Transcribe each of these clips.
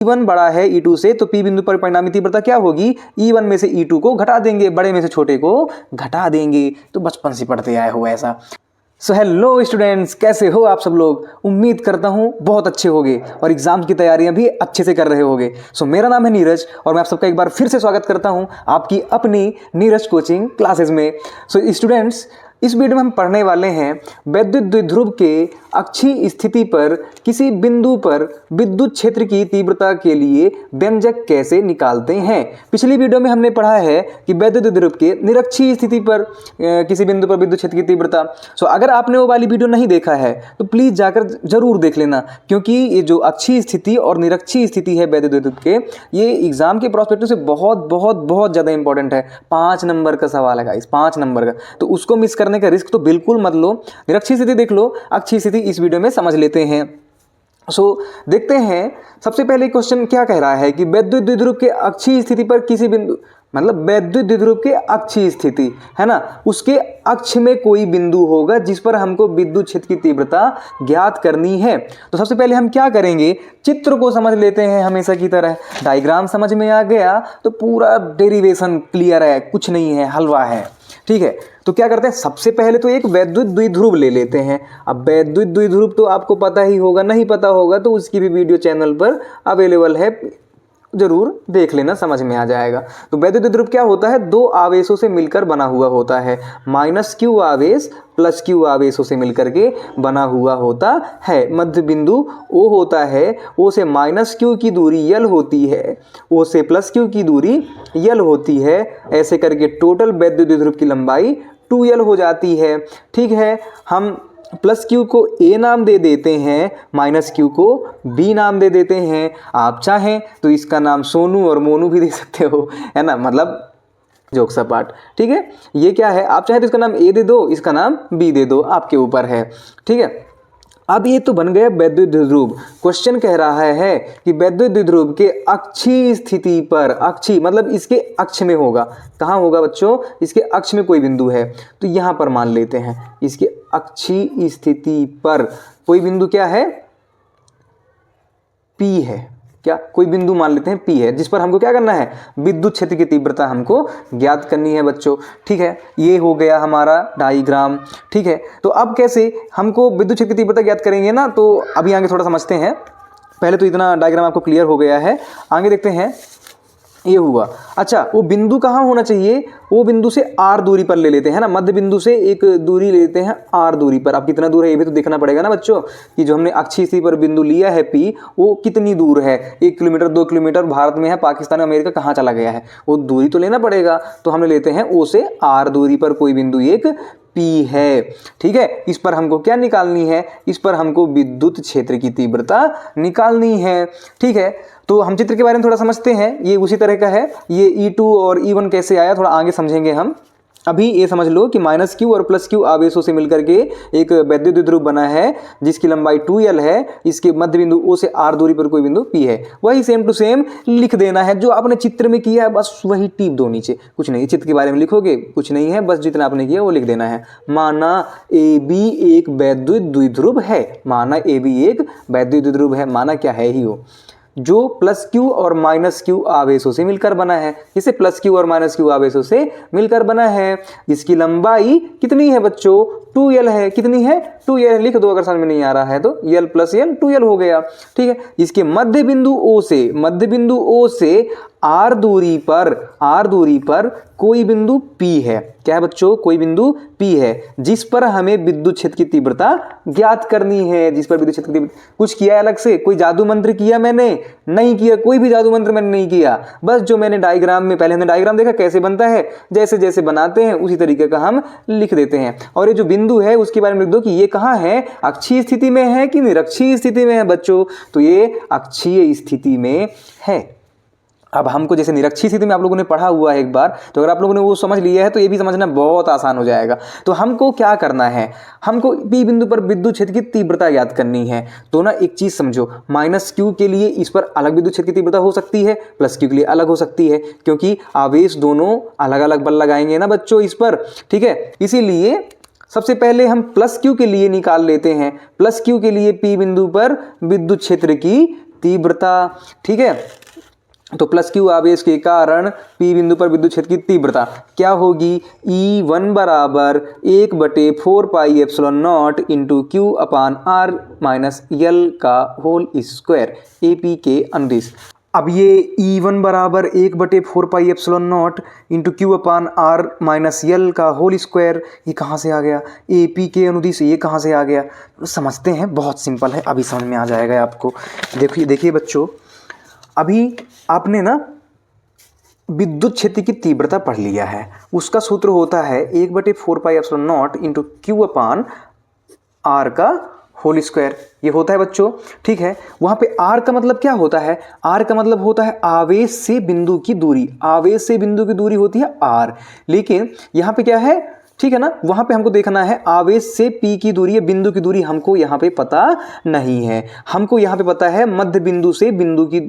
E1 बड़ा है E2 से, तो P बिंदु पर परिणामी तीव्रता क्या होगी, E1 में से E2 को घटा देंगे, बड़े में से छोटे को घटा देंगे। तो बचपन से पढ़ते आए हो ऐसा। सो हेलो स्टूडेंट्स, कैसे हो आप सब लोग। उम्मीद करता हूँ बहुत अच्छे होगे और एग्जाम की तैयारियां भी अच्छे से कर रहे होगे। सो मेरा नाम है नीरज और मैं आप सबका एक बार फिर से स्वागत करता हूँ आपकी अपनी नीरज कोचिंग क्लासेस में। सो स्टूडेंट्स, इस वीडियो में हम पढ़ने वाले हैं वैद्युत द्विध्रुव के अक्षीय स्थिति पर किसी बिंदु पर विद्युत क्षेत्र की तीव्रता के लिए व्यंजक कैसे निकालते हैं। पिछली वीडियो में हमने पढ़ा है कि वैद्युत द्विध्रुव के निरक्षीय स्थिति पर किसी बिंदु पर विद्युत क्षेत्र की तीव्रता। सो अगर आपने वो वाली वीडियो नहीं देखा है तो प्लीज़ जाकर जरूर देख लेना, क्योंकि ये जो अक्षीय स्थिति और निरक्षीय स्थिति है वैद्युत द्विध्रुव के, ये एग्जाम के प्रोस्पेक्टिव से बहुत बहुत बहुत ज़्यादा इंपॉर्टेंट है। 5 नंबर का सवाल है गाइस, 5 नंबर का, तो उसको मिस करने का रिस्क तो बिल्कुल मत लो। निरक्षीय स्थिति देख लो, अक्षीय स्थिति इस वीडियो में समझ लेते हैं। देखते हैं सबसे पहले क्वेश्चन क्या कह रहा है कि वैद्युत द्विध्रुव के अक्षीय स्थिति पर किसी बिंदु, मतलब वैद्युत द्विध्रुव के अक्षीय स्थिति है ना, उसके अक्ष में कोई बिंदु होगा जिस पर हमको विद्युत क्षेत्र की तीव्रता ज्ञात करनी है। तो सबसे पहले हम क्या करेंगे, चित्र को समझ लेते हैं हमेशा की तरह। डायग्राम समझ में आ गया तो पूरा डेरिवेशन क्लियर है, कुछ नहीं है, हलवा है। ठीक है, तो क्या करते हैं, सबसे पहले तो एक वैद्युत द्विध्रुव ले लेते हैं। अब वैद्युत द्विध्रुव तो आपको पता ही होगा, नहीं पता होगा तो उसकी भी वीडियो चैनल पर अवेलेबल है, जरूर देख लेना, समझ में आ जाएगा। तो वैद्युत द्विध्रुव क्या होता है, 2 आवेशों से मिलकर बना हुआ होता है। -q आवेश +q आवेशों से मिलकर के बना हुआ होता है। मध्य बिंदु O होता है, O से -q की दूरी L होती है, O से +q की दूरी L होती है। ऐसे करके टोटल वैद्युत द्विध्रुव की लंबाई 2L हो जाती है। ठीक है, हम +q को A नाम दे देते हैं, -q को B नाम दे देते हैं। आप चाहें तो इसका नाम सोनू और मोनू भी दे सकते हो, है ना, मतलब जोक सा पार्ट। ठीक है, ये क्या है, आप चाहे तो इसका नाम A दे दो, इसका नाम B दे दो, आपके ऊपर है। ठीक है, अब ये तो बन गया वैद्युत द्विध्रुव। क्वेश्चन कह रहा है कि वैद्युत द्विध्रुव के अक्षीय स्थिति पर, अक्षीय मतलब इसके अक्ष में होगा। कहाँ होगा बच्चों, इसके अक्ष में कोई बिंदु है, तो यहाँ पर मान लेते हैं इसके अक्षीय स्थिति पर कोई बिंदु क्या है, P है। क्या, कोई बिंदु मान लेते हैं P है, जिस पर हमको क्या करना है, विद्युत क्षेत्र की तीव्रता हमको ज्ञात करनी है बच्चों। ठीक है, ये हो गया हमारा डायग्राम। ठीक है, तो अब कैसे हमको विद्युत क्षेत्र की तीव्रता ज्ञात करेंगे ना, तो अभी आगे थोड़ा समझते हैं। पहले तो इतना डायग्राम आपको क्लियर हो गया है, आगे देखते हैं। ये हुआ, अच्छा वो बिंदु कहाँ होना चाहिए, वो बिंदु से r दूरी पर ले लेते हैं ना, मध्य बिंदु से एक दूरी ले लेते हैं r दूरी पर। अब कितना दूर है ये भी तो देखना पड़ेगा ना बच्चों, कि जो हमने अक्षीय स्थिति पर बिंदु लिया है P, वो कितनी दूर है, 1 किलोमीटर 2 किलोमीटर, भारत में है, पाकिस्तान अमेरिका कहाँ चला गया है, वो दूरी तो लेना पड़ेगा। तो हम लेते हैं O से r दूरी पर कोई बिंदु एक P है। ठीक है, इस पर हमको क्या निकालनी है, इस पर हमको विद्युत क्षेत्र की तीव्रता निकालनी है। ठीक है, तो हम चित्र के बारे में थोड़ा समझते हैं। ये उसी तरह का है, ये E2 और E1 कैसे आया थोड़ा आगे समझेंगे हम। अभी ये समझ लो कि -q और +q आवेशों से मिलकर के एक वैद्युत द्विध्रुव बना है जिसकी लंबाई 2L है। इसके मध्य बिंदु O से r दूरी पर कोई बिंदु P है। वही सेम टू सेम लिख देना है, जो आपने चित्र में किया है बस वही टीप दो नीचे, कुछ नहीं। चित्र के बारे में लिखोगे कुछ नहीं है, बस जितना आपने किया वो लिख देना है। माना AB एक वैद्युत द्विध्रुव है, माना AB एक वैद्युत द्विध्रुव है, माना क्या है ही हो, जो +q और -q आवेशों से मिलकर बना है। इसे +q और -q आवेशों से मिलकर बना है। इसकी लंबाई कितनी है बच्चों, 2L है। कितनी है, 2L लिख दो अगर समझ में नहीं आ रहा है तो, L + L 2L हो गया। ठीक है, इसके मध्य बिंदु O से, मध्य बिंदु O से r दूरी पर कोई बिंदु P है। क्या है बच्चों, कोई बिंदु P है जिस पर हमें विद्युत क्षेत्र की तीव्रता ज्ञात करनी है, जिस पर विद्युत क्षेत्र की तीव्रता। कुछ किया अलग से, कोई जादू मंत्र किया मैंने नहीं किया, कोई भी जादू मंत्र मैंने नहीं किया, बस जो मैंने डायग्राम में, पहले हमने डायग्राम देखा कैसे बनता है, जैसे जैसे बनाते हैं उसी तरीके का हम लिख देते हैं। और ये जो बिंदु है उसके बारे में लिख दो कि ये कहाँ है, अक्षीय स्थिति में है कि निरक्षीय स्थिति में है बच्चों, तो ये अक्षीय स्थिति में है। अब हमको जैसे निरक्षीय स्थिति में आप लोगों ने पढ़ा हुआ है एक बार, तो अगर आप लोगों ने वो समझ लिया है तो ये भी समझना बहुत आसान हो जाएगा। तो हमको क्या करना है, हमको P बिंदु पर विद्युत क्षेत्र की तीव्रता ज्ञात करनी है। तो ना एक चीज समझो, -q के लिए इस पर अलग विद्युत क्षेत्र की तीव्रता हो सकती है, +q के लिए अलग हो सकती है, क्योंकि आवेश दोनों अलग अलग बल लगाएंगे ना बच्चों इस पर। ठीक है, इसीलिए सबसे पहले हम +q के लिए निकाल लेते हैं। +q के लिए P बिंदु पर विद्युत क्षेत्र की तीव्रता, ठीक है। तो प्लस क्यू आवेश के कारण पी बिंदु पर विद्युत क्षेत्र की तीव्रता क्या होगी, E1 बराबर 1/4 pi epsilon not into Q upon R minus L का होल स्क्वायर AP के अनुदिश। अब ये E1 बराबर 1/4 pi epsilon not into Q upon R minus L का होल स्क्वायर, ये कहाँ से आ गया, AP के अनुदिश, ये कहाँ से आ गया, समझते हैं। बहुत सिंपल है, अभी समझ में आ जाएगा आपको। देखिए बच्चों, अभी आपने ना विद्युत क्षेत्र की तीव्रता पढ़ लिया है। उसका सूत्र होता है 1/4 pi epsilon not into Q upon R का होल स्क्वायर, ये होता है बच्चों, ठीक है। वहाँ पे आर का मतलब क्या होता है, आर का मतलब होता है आवेश से बिंदु की दूरी, आवेश से बिंदु की दूरी होती है आर। लेकिन यहाँ पे क्या है, ठीक है ना, वहां पे हमको देखना है आवेश से P की दूरी, बिंदु की दूरी हमको यहाँ पे पता नहीं है। हमको यहाँ पे पता है मध्य बिंदु से बिंदु की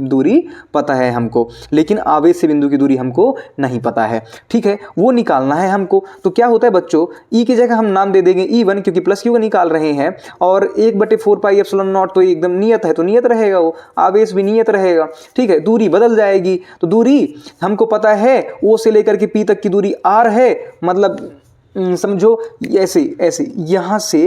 दूरी पता है हमको, लेकिन आवेश से बिंदु की दूरी हमको नहीं पता है, ठीक है। वो निकालना है हमको। तो क्या होता है बच्चों, E की जगह हम नाम दे देंगे E1, क्योंकि प्लस क्यू का निकाल रहे हैं, और 1/4 पाई एप्सिलॉन नॉट तो एकदम नियत है, तो नियत रहेगा, वो आवेश भी नियत रहेगा, ठीक है। दूरी बदल जाएगी, तो दूरी हमको पता है O से लेकर के P तक की दूरी R है, मतलब समझो ऐसे ऐसे यहाँ से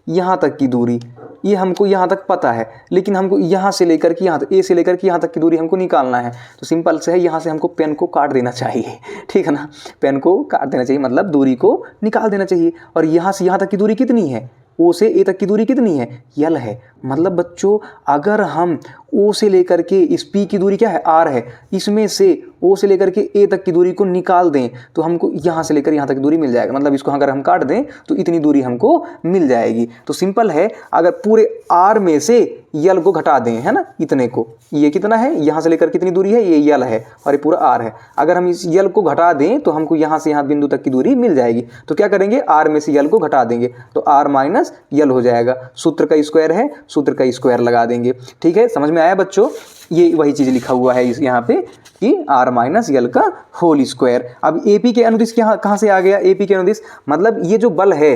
यहाँ तक की दूरी, ये हमको यहाँ तक पता है, लेकिन हमको यहाँ से लेकर के यहाँ तक, ए से लेकर के यहाँ तक की दूरी हमको निकालना है। तो सिंपल से है, यहाँ से हमको पेन को काट देना चाहिए, ठीक है ना, पेन को काट देना चाहिए, मतलब दूरी को निकाल देना चाहिए। और यहाँ से यहाँ तक की दूरी कितनी है, ओ से ए तक की दूरी कितनी है, यल है। मतलब बच्चों, अगर हम ओ से लेकर के इस पी की दूरी क्या है, आर है, इसमें से ओ से लेकर के ए तक की दूरी को निकाल दें तो हमको यहाँ से लेकर यहाँ तक की दूरी मिल जाएगा। मतलब इसको अगर हम काट दें तो इतनी दूरी हमको मिल जाएगी। तो सिंपल है, अगर पूरे आर में से यल को घटा दें, है ना, इतने को, ये कितना है, यहाँ से लेकर कितनी दूरी है, ये यल है और ये पूरा आर है। अगर हम इस यल को घटा दें तो हमको यहाँ से यहाँ बिंदु तक की दूरी मिल जाएगी। तो क्या करेंगे, आर में से यल को घटा देंगे तो आर माइनस यल हो जाएगा। सूत्र का स्क्वायर है, सूत्र का स्क्वायर लगा देंगे, ठीक है। समझ में आया बच्चों, ये वही चीज लिखा हुआ है यहाँ पे कि आर माइनस यल का होल स्क्वायर। अब एपी के अनुदिश कहाँ से आ गया, एपी के अनुदिश मतलब ये जो बल है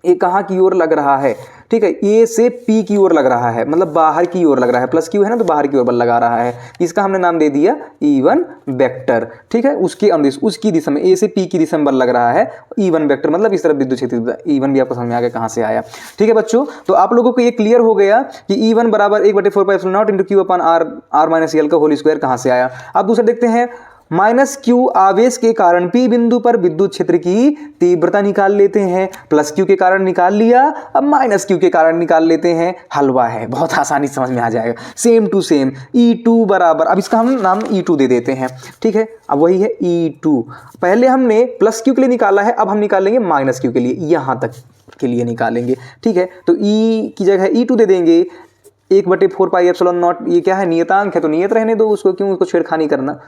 ये कहाँ की ओर लग रहा है, ठीक है, ए से पी की ओर लग रहा है, मतलब बाहर की ओर लग रहा है। प्लस क्यू है ना, तो बाहर की ओर बल लगा रहा है। इसका हमने नाम दे दिया E1 वेक्टर, ठीक है। उसके अनुदिश, उसकी दिशा में, ए से पी की दिशा में बल लग रहा है, E1 वेक्टर, मतलब इस तरफ विद्युत क्षेत्र। E1 भी आपको समझ में आ गया कहाँ से आया, ठीक है बच्चों। तो आप लोगों को ये क्लियर हो गया कि E1 बराबर 1/4 pi epsilon not into Q upon R minus L का होल स्क्वायर कहाँ से आया। अब दूसरा देखते हैं, माइनस क्यू आवेश के कारण पी बिंदु पर विद्युत क्षेत्र की तीव्रता निकाल लेते हैं। प्लस क्यू के कारण निकाल लिया, अब माइनस क्यू के कारण निकाल लेते हैं। हलवा है, बहुत आसानी समझ में आ जाएगा, सेम टू सेम। E2 बराबर, अब इसका हम नाम E2 दे देते हैं, ठीक है। अब वही है E2, पहले हमने प्लस क्यू के लिए निकाला है, अब हम निकालेंगे माइनस क्यू के लिए, यहाँ तक के लिए निकालेंगे, ठीक है। तो E की जगह E2 दे देंगे। 1/4 पाई एप्सिलॉन नॉट, ये क्या है, नियतांक है तो नियत रहने दो उसको, क्यों उसको छेड़खानी करना।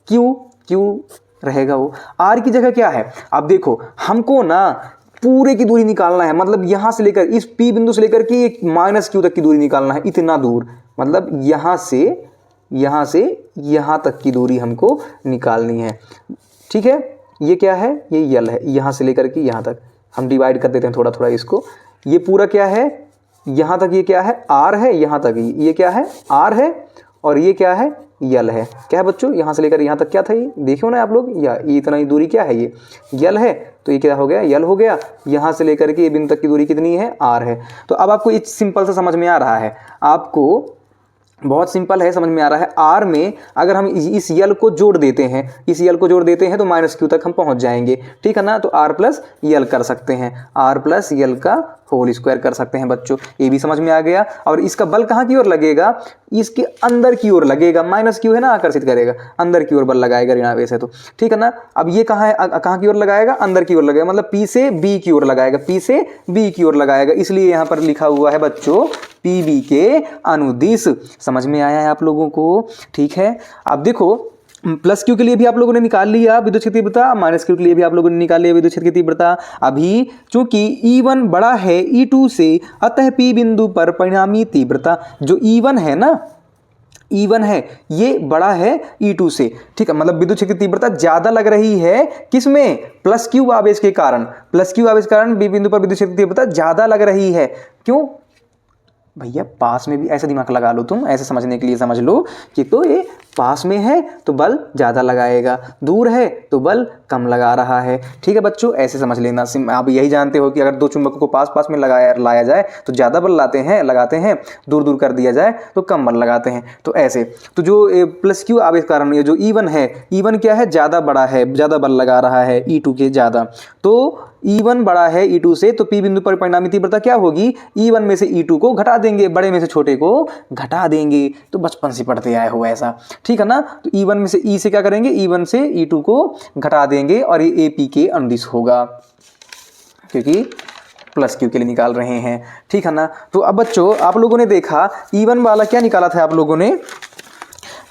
क्यू रहेगा वो। आर की जगह क्या है, अब देखो हमको ना पूरे की दूरी निकालना है, मतलब यहां से लेकर इस पी बिंदु से लेकर के माइनस क्यू तक की दूरी निकालना है, इतना दूर, मतलब यहां से यहां तक की दूरी हमको निकालनी है, ठीक है। ये क्या है, ये यल है, यहां से लेकर के यहां तक हम डिवाइड कर देते हैं थोड़ा थोड़ा इसको। ये पूरा क्या है, यहां तक ये क्या है, आर है, यहां तक ये क्या है, आर है, और ये क्या है, यल है। क्या है बच्चों, यहाँ से लेकर यहाँ तक क्या था, ये देखियो ना आप लोग, या ये इतना ही दूरी क्या है, ये यल है, तो ये क्या हो गया, यल हो गया। यहाँ से लेकर के ये बिंदु तक की दूरी कितनी है, आर है। तो अब आपको ये सिंपल सा समझ में आ रहा है, आपको बहुत सिंपल है, समझ में आ रहा है। आर में अगर हम इस यल को जोड़ देते हैं, इस यल को जोड़ देते हैं तो माइनस क्यू तक हम पहुंच जाएंगे, ठीक है ना। तो आर प्लस यल कर सकते हैं, आर प्लस यल का होल स्क्वायर कर सकते हैं बच्चों, ये भी समझ में आ गया। और इसका बल कहाँ की ओर लगेगा, इसके अंदर की ओर लगेगा, माइनस क्यू है ना, आकर्षित करेगा, अंदर की ओर बल लगाएगा ऋणावेश है तो, ठीक है ना। अब ये कहाँ है, कहाँ की ओर लगाएगा, अंदर की ओर लगाएगा, मतलब पी से बी की ओर लगाएगा, पी से बी की ओर लगाएगा, इसलिए यहाँ पर लिखा हुआ है बच्चों पीबी के अनुदिश। समझ में आया है आप लोगों को, ठीक है। अब देखो प्लस क्यू के लिए भी आप लोगों ने निकाल लिया विद्युत क्षेत्र की तीव्रता, माइनस क्यू के लिए भी आप लोगों ने निकाल लिया विद्युत क्षेत्र की तीव्रता। अभी चूंकि E1 बड़ा है E2 से, अतः P बिंदु पर परिणामी तीव्रता जो E1 है ना, E1 है, ये बड़ा है E2 से, ठीक है। मतलब विद्युत क्षेत्र की तीव्रता ज्यादा लग रही है किसमें, प्लस क्यू आवेश के कारण, प्लस क्यू आवेश के कारण B बिंदु पर विद्युत क्षेत्र की तीव्रता ज्यादा लग रही है। क्यों, भैया पास में भी ऐसे दिमाग लगा लो, तुम ऐसे समझने के लिए समझ लो कि तो ये पास में है तो बल ज़्यादा लगाएगा, दूर है तो बल कम लगा रहा है। ठीक है बच्चों, ऐसे समझ लेना। आप यही जानते हो कि अगर दो चुंबकों को पास पास में लाया जाए तो ज़्यादा बल लगाते हैं, दूर दूर कर दिया जाए तो कम बल लगाते हैं। तो ऐसे तो जो प्लस क्यू आवेश कारण ये जो E1 है, E1 क्या है, ज़्यादा बड़ा है, ज़्यादा बल लगा रहा है E2 के ज़्यादा। तो E1 बड़ा है E2 से, तो P बिंदु पर परिणामी तीव्रता क्या होगी, E1 में से E2 को घटा देंगे, बड़े में से छोटे को घटा देंगे। तो बचपन से पढ़ते आए हो ऐसा, ठीक है ना। तो E1 में से E से क्या करेंगे, E1 से E2 को घटा देंगे और ये AP के अनुदिश होगा, क्योंकि प्लस क्यू के लिए निकाल रहे हैं, ठीक है ना। तो अब बच्चों आप लोगों ने देखा E1 वाला क्या निकाला था आप लोगों ने,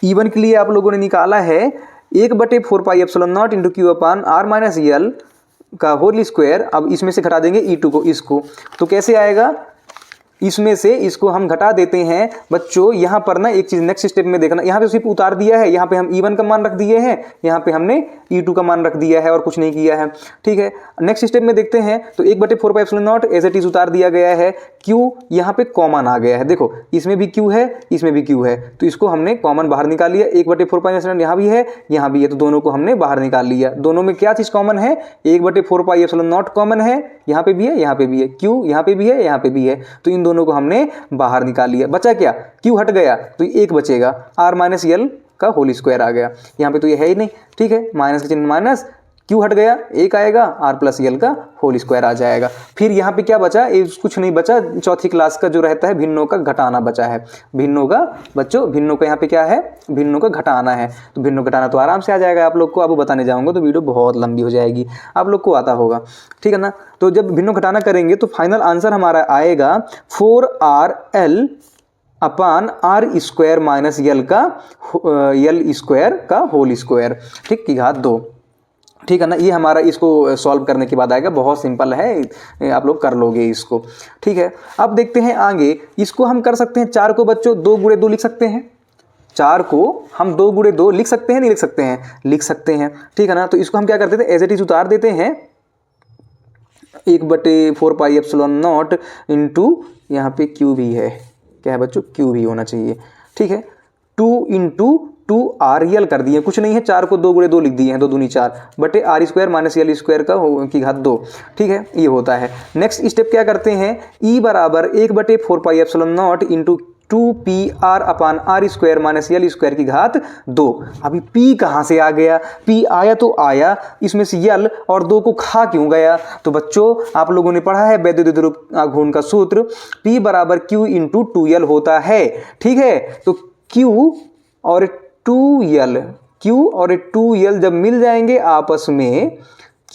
E1 के लिए आप लोगों ने निकाला है 1/4 pi epsilon not into Q upon R minus L का होल स्क्वायर। अब इसमें से घटा देंगे E2 को, इसको तो कैसे आएगा, इसमें से इसको हम घटा देते हैं बच्चों। यहाँ पर ना एक चीज़ नेक्स्ट स्टेप में देखना, यहाँ पे सिर्फ उतार दिया है, यहाँ पे हम E1 का मान रख दिए हैं, यहाँ पे हमने E2 का मान रख दिया है और कुछ नहीं किया है, ठीक है। नेक्स्ट स्टेप में देखते हैं तो 1/4 pi epsilon not as it is उतार दिया गया है, Q यहाँ पे कॉमन आ गया है, देखो इसमें भी Q है, इसमें भी Q है, तो इसको हमने कॉमन बाहर निकाल लिया। 1/4 पाई एप्सिलॉन यहाँ भी है, यहाँ भी है, तो दोनों को हमने बाहर निकाल लिया। दोनों में क्या चीज़ कॉमन है, 1/4 पाई एप्सिलॉन नॉट कॉमन है, यहाँ पे भी है, यहाँ पे भी है, Q यहाँ पे भी है, यहाँ पे भी है, तो इन दोनों को हमने बाहर निकाल लिया। बचा क्या, Q हट गया तो एक बचेगा, R माइनस एल का होल स्क्वायर आ गया। यहाँ पे तो ये है ही नहीं, ठीक है, माइनस का चिन्ह माइनस, Q हट गया, एक आएगा, R प्लस एल का होल स्क्वायर आ जाएगा। फिर यहाँ पे क्या बचा, कुछ नहीं बचा, चौथी क्लास का जो रहता है भिन्नों का घटाना बचा है। भिन्नों का बच्चों, भिन्नों का यहाँ पे क्या है, भिन्नों का घटाना है, तो भिन्नों घटाना तो आराम से आ जाएगा आप लोग को। अब बताने जाऊँगा तो वीडियो बहुत लंबी हो जाएगी, आप लोग को आता होगा, ठीक है ना। तो जब भिन्नों घटाना करेंगे तो फाइनल आंसर हमारा आएगा 4RL अपान R square minus L square का होल स्क्वायर, ठीक, की घात 2, ठीक है ना। ये हमारा इसको सॉल्व करने के बाद आएगा, बहुत सिंपल है, आप लोग कर लोगे इसको, ठीक है। अब देखते हैं आगे, इसको हम कर सकते हैं 4 को बच्चों 2 गुणे 2 लिख सकते हैं, 4 को हम 2 गुणे 2 लिख सकते हैं, नहीं लिख सकते हैं, लिख सकते हैं, ठीक है ना। तो इसको हम क्या करते थे, एज इट इज उतार देते हैं, 1/4 पाई एप्सिलॉन नॉट इंटू यहाँ पे Q भी है, क्या है बच्चों, Q भी होना चाहिए, ठीक है, 2 इंटू 2RL कर दिए, कुछ नहीं है, 4 को 2 गुणे 2 लिख दिए हैं, 2 दूनी 4 बटे R square minus L square का की घात 2, ठीक है, ये होता है। नेक्स्ट स्टेप क्या करते हैं, E बराबर 1/4 pi epsilon not into 2PR upon R square minus L square की घात 2। अभी P कहाँ से आ गया, P आया तो आया, इसमें से L और 2 को खा क्यों गया। तो बच्चों आप लोगों ने पढ़ा है वैद्युत ध्रुव आघूर्ण का सूत्र, P बराबर Q इंटू 2L होता है, ठीक है। तो Q और 2L जब मिल जाएंगे आपस में,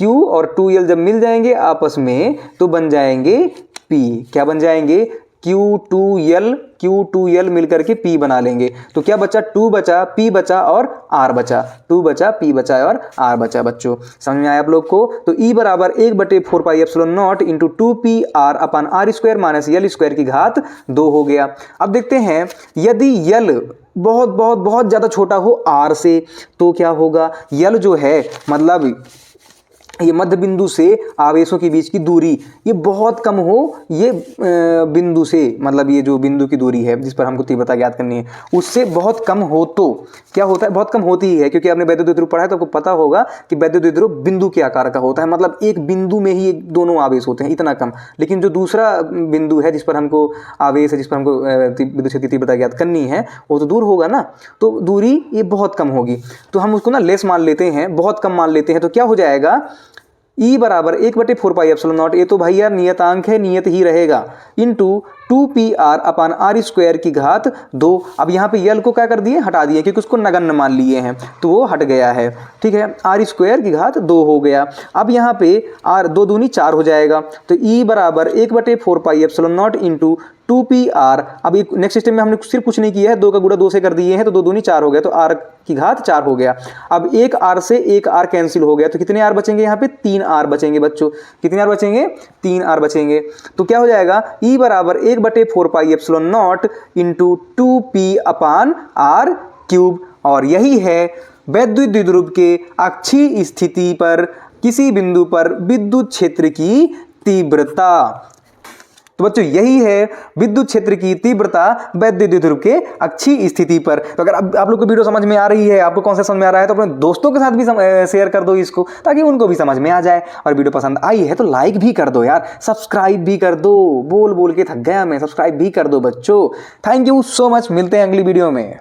Q और 2L जब मिल जाएंगे आपस में तो बन जाएंगे P, क्या बन जाएंगे, Q2L मिलकर के P बना लेंगे। तो क्या बचा, 2 बचा, P बचा और R बचा, 2 बचा, P बचा और R बचा। बच्चों समझ में आया आप लोग को। तो E बराबर 1/4 pi epsilon not into 2PR upon R square minus L square की घात 2 हो गया। अब देखते हैं यदि L बहुत बहुत बहुत ज़्यादा छोटा हो R से तो क्या होगा, L जो है मतलब ये मध्य बिंदु से आवेशों के बीच की दूरी ये बहुत कम हो, ये बिंदु से मतलब ये जो बिंदु की दूरी है जिस पर हमको तीव्रता ज्ञात करनी है उससे बहुत कम हो तो क्या होता है, बहुत कम होती ही है, क्योंकि आपने वैद्युत ध्रुव पढ़ा है तो आपको पता होगा कि वैद्युत ध्रुव बिंदु के आकार का होता है, मतलब एक बिंदु में ही दोनों आवेश होते हैं, इतना कम। लेकिन जो दूसरा बिंदु है जिस पर हमको आवेश है, जिस पर हमको विद्युत क्षेत्र की तीव्रता ज्ञात करनी है वो तो दूर होगा ना, तो दूरी ये बहुत कम होगी, तो हम उसको ना लेस मान लेते हैं, बहुत कम मान लेते हैं। तो क्या हो जाएगा, E बराबर 1/4 पाई एप्सिलॉन नॉट, ये तो भैया नियतांक है, नियत ही रहेगा, इंटू 2PR अपान R स्क्वायर की घात 2। अब यहाँ पे L को क्या कर दिए, हटा दिए, क्योंकि उसको नगण्य मान लिए हैं तो वो हट गया है, ठीक है, R स्क्वायर की घात 2 हो गया। अब यहाँ पे R 2 दूनी 4 हो जाएगा, तो E बराबर 1/4 pi epsilon not into 2PR। अब नेक्स्ट स्टेप में हमने सिर्फ कुछ नहीं किया है, 2 का गुणा 2 से कर दिए हैं, तो 2 दूनी 4 हो गया, तो R की घात 4 हो गया। अब एक R से एक R कैंसिल हो गया, तो कितने R बचेंगे, यहाँ पे 3 R बचेंगे बच्चों, कितने R बचेंगे, 3 R बचेंगे। तो क्या हो जाएगा, E बराबर 1/4 pi epsilon not into 2P upon R cube. और यही है वैद्युत द्विध्रुव के अक्षीय स्थिति पर किसी बिंदु पर विद्युत क्षेत्र की तीव्रता। तो बच्चों यही है विद्युत क्षेत्र की तीव्रता वैद्युत ध्रुव के अच्छी स्थिति पर। तो अगर आप लोग को वीडियो समझ में आ रही है, आपको कॉन्सेप्ट समझ में आ रहा है, तो अपने दोस्तों के साथ भी शेयर कर दो इसको, ताकि उनको भी समझ में आ जाए। और वीडियो पसंद आई है तो लाइक भी कर दो यार, सब्सक्राइब भी कर दो, बोल बोल के थक गया मैं, सब्सक्राइब भी कर दो बच्चों। थैंक यू सो मच, मिलते हैं अगली वीडियो में।